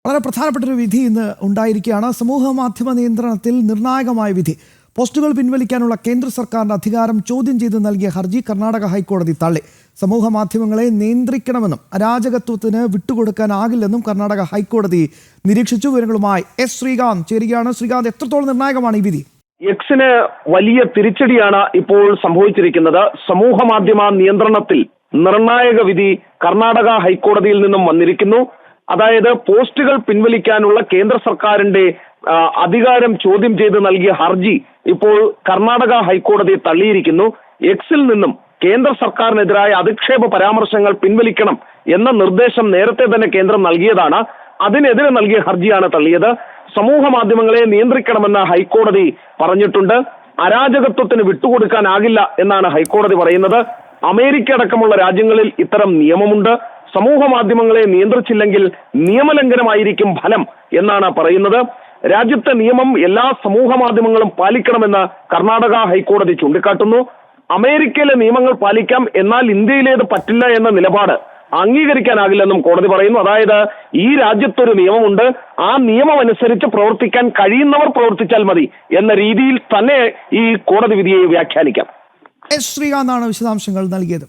വളരെ പ്രധാനപ്പെട്ട ഒരു വിധി ഇന്ന് ഉണ്ടായിരിക്കുകയാണ്. സമൂഹ മാധ്യമ നിയന്ത്രണത്തിൽ നിർണായകമായ വിധി. പോസ്റ്റുകൾ പിൻവലിക്കാനുള്ള കേന്ദ്ര സർക്കാരിന്റെ അധികാരം ചോദ്യം ചെയ്ത് നൽകിയ ഹർജി കർണാടക ഹൈക്കോടതി തള്ളി. സമൂഹ മാധ്യമങ്ങളെ നിയന്ത്രിക്കണമെന്നും അരാജകത്വത്തിന് വിട്ടുകൊടുക്കാനാകില്ലെന്നും കർണാടക ഹൈക്കോടതി നിരീക്ഷിച്ചു. വിവരങ്ങളുമായി എസ് ശ്രീകാന്ത് ചേരുകയാണ്. ശ്രീകാന്ത്, എത്രത്തോളം നിർണായകമാണ് ഈ വിധി? എക്സിന് വലിയ തിരിച്ചടിയാണ് ഇപ്പോൾ സംഭവിച്ചിരിക്കുന്നത്. സമൂഹ മാധ്യമ നിയന്ത്രണത്തിൽ നിർണായക വിധി കർണാടക ഹൈക്കോടതിയിൽ നിന്നും വന്നിരിക്കുന്നു. അതായത് പോസ്റ്റുകൾ പിൻവലിക്കാനുള്ള കേന്ദ്ര സർക്കാരിന്റെ അധികാരം ചോദ്യം ചെയ്ത് നൽകിയ ഹർജി ഇപ്പോൾ കർണാടക ഹൈക്കോടതി തള്ളിയിരിക്കുന്നു. എക്സിൽ നിന്നും കേന്ദ്ര സർക്കാരിനെതിരായ അധിക്ഷേപ പരാമർശങ്ങൾ പിൻവലിക്കണം എന്ന നിർദ്ദേശം നേരത്തെ തന്നെ കേന്ദ്രം നൽകിയതാണ്. അതിനെതിരെ നൽകിയ ഹർജിയാണ് തള്ളിയത്. സമൂഹ മാധ്യമങ്ങളെ നിയന്ത്രിക്കണമെന്ന് ഹൈക്കോടതി പറഞ്ഞിട്ടുണ്ട്. അരാജകത്വത്തിന് വിട്ടുകൊടുക്കാനാകില്ല എന്നാണ് ഹൈക്കോടതി പറയുന്നത്. അമേരിക്ക അടക്കമുള്ള രാജ്യങ്ങളിൽ ഇത്തരം നിയമമുണ്ട്. സമൂഹ മാധ്യമങ്ങളെ നിയന്ത്രിച്ചില്ലെങ്കിൽ നിയമലംഘനമായിരിക്കും ഫലം എന്നാണ് പറയുന്നത്. രാജ്യത്തെ നിയമം എല്ലാ സമൂഹ മാധ്യമങ്ങളും പാലിക്കണമെന്ന് കർണാടക ഹൈക്കോടതി ചൂണ്ടിക്കാട്ടുന്നു. അമേരിക്കയിലെ നിയമങ്ങൾ പാലിക്കാം, എന്നാൽ ഇന്ത്യയിലേത് പറ്റില്ല എന്ന നിലപാട് അംഗീകരിക്കാനാകില്ലെന്നും കോടതി പറയുന്നു. അതായത് ഈ രാജ്യത്തൊരു നിയമമുണ്ട്, ആ നിയമം അനുസരിച്ച് പ്രവർത്തിക്കാൻ കഴിയുന്നവർ പ്രവർത്തിച്ചാൽ മതി എന്ന രീതിയിൽ തന്നെ ഈ കോടതി വിധിയെ വ്യാഖ്യാനിക്കാം. എസ് ശ്രീകാന്താണ് വിശദാംശങ്ങൾ നൽകിയത്.